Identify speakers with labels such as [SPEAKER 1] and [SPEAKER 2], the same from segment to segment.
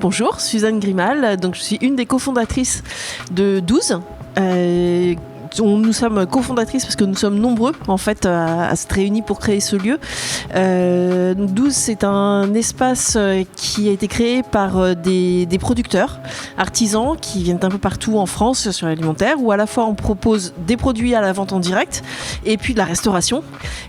[SPEAKER 1] bonjour, Suzanne Grimal, donc je suis une des cofondatrices de 12. Nous sommes cofondatrices parce que nous sommes nombreux en fait à se réunir pour créer ce lieu. 12, c'est un espace qui a été créé par des producteurs, artisans qui viennent un peu partout en France sur l'alimentaire, où à la fois on propose des produits à la vente en direct et puis de la restauration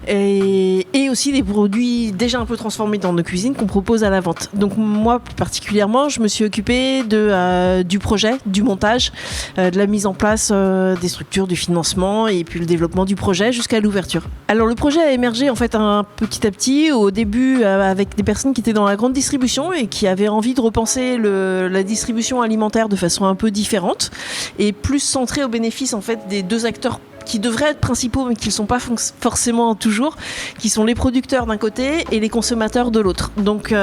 [SPEAKER 1] et aussi des produits déjà un peu transformés dans nos cuisines qu'on propose à la vente. Donc moi particulièrement, je me suis occupée du projet, du montage, de la mise en place des structures, du financement et puis le développement du projet jusqu'à l'ouverture. Alors le projet a émergé en fait petit à petit, au début avec des personnes qui étaient dans la grande distribution et qui avaient envie de repenser la distribution alimentaire de façon un peu différente et plus centrée au bénéfice en fait des deux acteurs qui devraient être principaux mais qui ne le sont pas forcément toujours, qui sont les producteurs d'un côté et les consommateurs de l'autre. Donc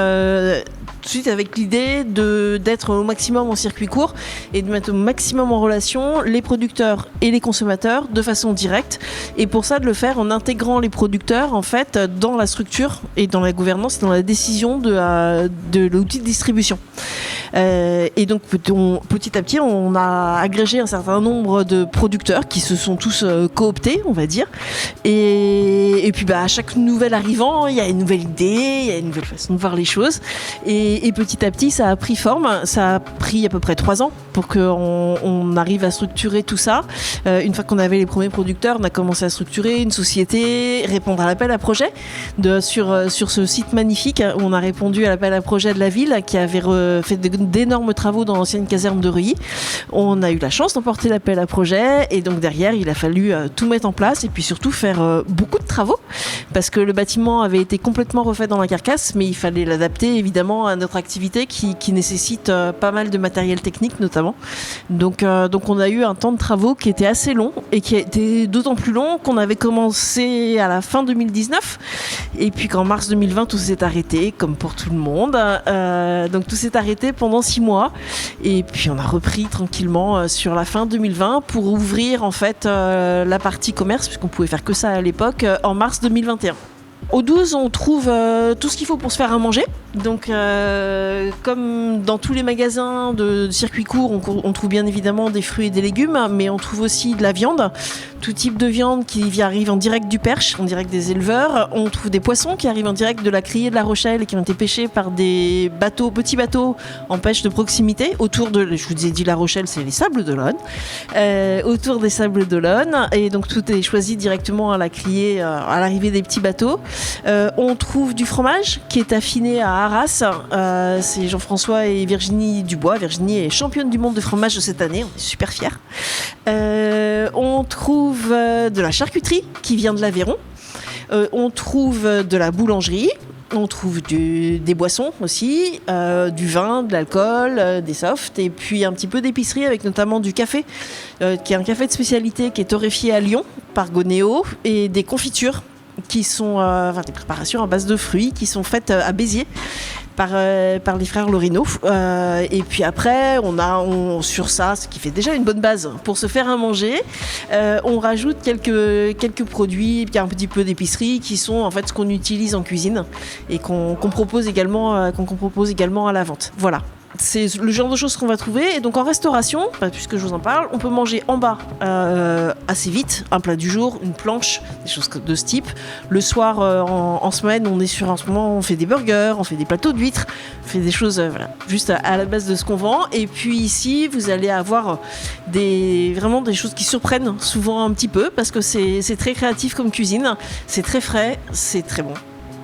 [SPEAKER 1] tout de suite avec l'idée d'être au maximum en circuit court et de mettre au maximum en relation les producteurs et les consommateurs de façon directe, et pour ça de le faire en intégrant les producteurs en fait dans la structure et dans la gouvernance, dans la décision de l'outil de distribution. Et donc petit à petit on a agrégé un certain nombre de producteurs qui se sont tous cooptés, on va dire, et puis à chaque nouvel arrivant il y a une nouvelle idée, il y a une nouvelle façon de voir les choses, et petit à petit ça a pris forme. Ça a pris à peu près 3 ans pour qu'on arrive à structurer tout ça. Une fois qu'on avait les premiers producteurs, on a commencé à structurer une société, répondre à l'appel à projet sur ce site magnifique où on a répondu à l'appel à projet de la ville qui avait fait d'énormes travaux dans l'ancienne caserne de Reuilly. On a eu la chance d'emporter l'appel à projet et donc derrière il a fallu tout mettre en place et puis surtout faire beaucoup de travaux parce que le bâtiment avait été complètement refait dans la carcasse, mais il fallait l'adapter évidemment à notre activité qui nécessite pas mal de matériel technique notamment. Donc on a eu un temps de travaux qui était assez long et qui a été d'autant plus long qu'on avait commencé à la fin 2019 et puis qu'en mars 2020 tout s'est arrêté comme pour tout le monde. Donc tout s'est arrêté pendant 6 mois et puis on a repris tranquillement sur la fin 2020 pour ouvrir en fait la partie commerce, puisqu'on pouvait faire que ça à l'époque, en mars 2021. Au 12, on trouve tout ce qu'il faut pour se faire à manger. Donc, comme dans tous les magasins de circuit court, on trouve bien évidemment des fruits et des légumes, mais on trouve aussi de la viande, tout type de viande qui arrive en direct du Perche, en direct des éleveurs. On trouve des poissons qui arrivent en direct de la criée de La Rochelle et qui ont été pêchés par des petits bateaux en pêche de proximité autour de, je vous ai dit La Rochelle, c'est les Sables d'Olonne, autour des Sables d'Olonne. Et donc tout est choisi directement à la criée, à l'arrivée des petits bateaux. On trouve du fromage qui est affiné à Arras. C'est Jean-François et Virginie Dubois. Virginie est championne du monde de fromage de cette année. On est super fiers. On trouve de la charcuterie qui vient de l'Aveyron. On trouve de la boulangerie. On trouve des boissons aussi, du vin, de l'alcool, des softs, et puis un petit peu d'épicerie avec notamment du café, qui est un café de spécialité qui est torréfié à Lyon par Gonéo, et des confitures qui sont des préparations à base de fruits qui sont faites à Béziers par les frères Lorino. Et puis après, sur ça, ce qui fait déjà une bonne base pour se faire à manger, on rajoute quelques produits, un petit peu d'épicerie qui sont en fait ce qu'on utilise en cuisine et qu'on propose également à la vente. Voilà. C'est le genre de choses qu'on va trouver. Et donc en restauration, puisque je vous en parle, on peut manger en bas assez vite, un plat du jour, une planche, des choses de ce type. Le soir, en semaine, en ce moment, on fait des burgers, on fait des plateaux d'huîtres, on fait des choses juste à la base de ce qu'on vend. Et puis ici, vous allez avoir vraiment des choses qui surprennent souvent un petit peu, parce que c'est très créatif comme cuisine, c'est très frais, c'est très bon.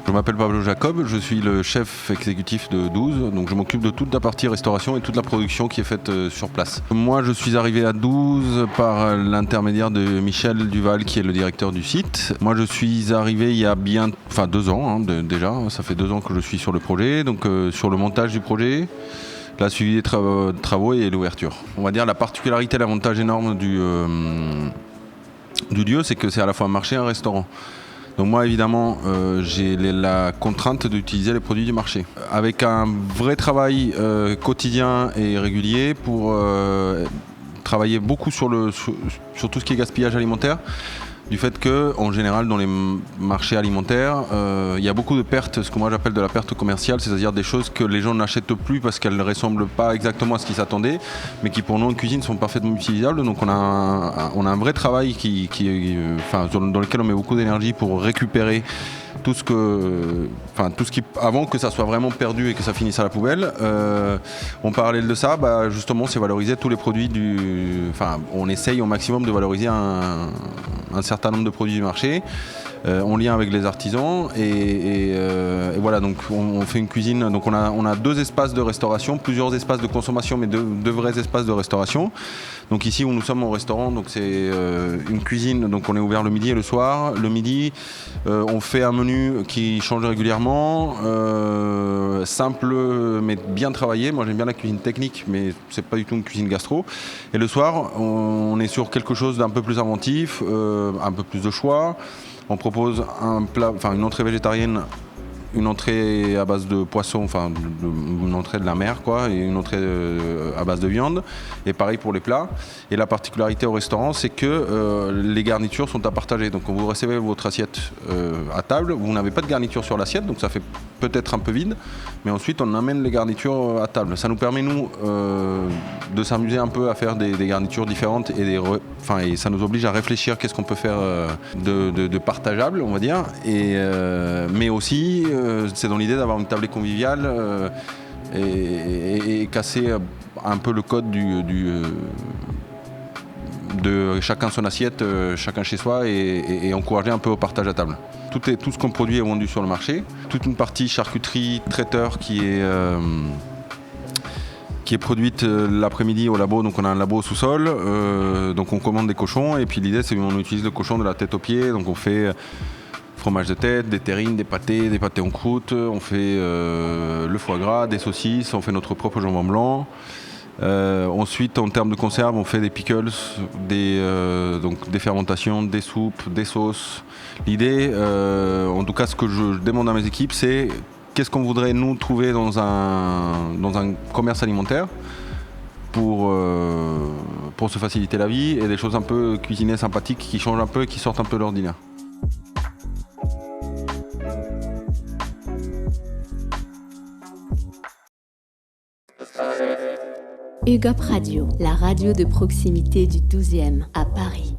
[SPEAKER 2] Je m'appelle Pablo Jacob, je suis le chef exécutif de 12, donc je m'occupe de toute la partie restauration et toute la production qui est faite sur place. Moi je suis arrivé à 12 par l'intermédiaire de Michel Duval qui est le directeur du site. Moi je suis arrivé il y a 2 ans déjà, ça fait 2 ans que je suis sur le projet, donc sur le montage du projet, la suivi des travaux et l'ouverture. On va dire la particularité, l'avantage énorme du lieu, c'est que c'est à la fois un marché et un restaurant. Donc moi évidemment j'ai la contrainte d'utiliser les produits du marché. Avec un vrai travail quotidien et régulier pour travailler beaucoup sur tout ce qui est gaspillage alimentaire. du fait que, en général, dans les marchés alimentaires, il y a beaucoup de pertes, ce que moi j'appelle de la perte commerciale, c'est-à-dire des choses que les gens n'achètent plus parce qu'elles ne ressemblent pas exactement à ce qu'ils s'attendaient, mais qui pour nous en cuisine sont parfaitement utilisables. Donc on a un vrai travail dans lequel on met beaucoup d'énergie pour récupérer tout ce qui, avant que ça soit vraiment perdu et que ça finisse à la poubelle. En parallèle de ça, justement, c'est valoriser tous les produits on essaye au maximum de valoriser un certain nombre de produits du marché, en lien avec les artisans. Et voilà, donc on fait une cuisine. Donc on a 2 espaces de restauration, plusieurs espaces de consommation, mais deux vrais espaces de restauration. Donc ici où nous sommes au restaurant, donc c'est une cuisine, donc on est ouvert le midi et le soir. Le midi, on fait un menu qui change régulièrement, simple mais bien travaillé. Moi j'aime bien la cuisine technique, mais c'est pas du tout une cuisine gastro. Et le soir, on est sur quelque chose d'un peu plus inventif, un peu plus de choix. On propose une entrée végétarienne, une entrée à base de poisson, une entrée de la mer, quoi, et une entrée à base de viande. Et pareil pour les plats. Et la particularité au restaurant, c'est que les garnitures sont à partager. Donc quand vous recevez votre assiette à table, vous n'avez pas de garniture sur l'assiette, donc ça fait peut-être un peu vide. Mais ensuite, on amène les garnitures à table. Ça nous permet, nous, de s'amuser un peu à faire des garnitures différentes et ça nous oblige à réfléchir qu'est-ce qu'on peut faire de partageable, on va dire. Mais aussi, c'est dans l'idée d'avoir une tablée conviviale et casser un peu le code de chacun son assiette, chacun chez soi et encourager un peu au partage à table. Tout ce qu'on produit est vendu sur le marché. Toute une partie charcuterie, traiteur qui est produite l'après-midi au labo. Donc on a un labo au sous-sol, donc on commande des cochons et puis l'idée c'est qu'on utilise le cochon de la tête aux pieds. Donc on fait fromage de tête, des terrines, des pâtés en croûte, on fait le foie gras, des saucisses, on fait notre propre jambon blanc. Ensuite, en termes de conserve, on fait des pickles, donc des fermentations, des soupes, des sauces. L'idée, en tout cas ce que je demande à mes équipes, c'est qu'est-ce qu'on voudrait nous trouver dans un commerce alimentaire pour se faciliter la vie et des choses un peu cuisinées sympathiques qui changent un peu et qui sortent un peu de l'ordinaire.
[SPEAKER 3] UGOP Radio, la radio de proximité du 12e à Paris.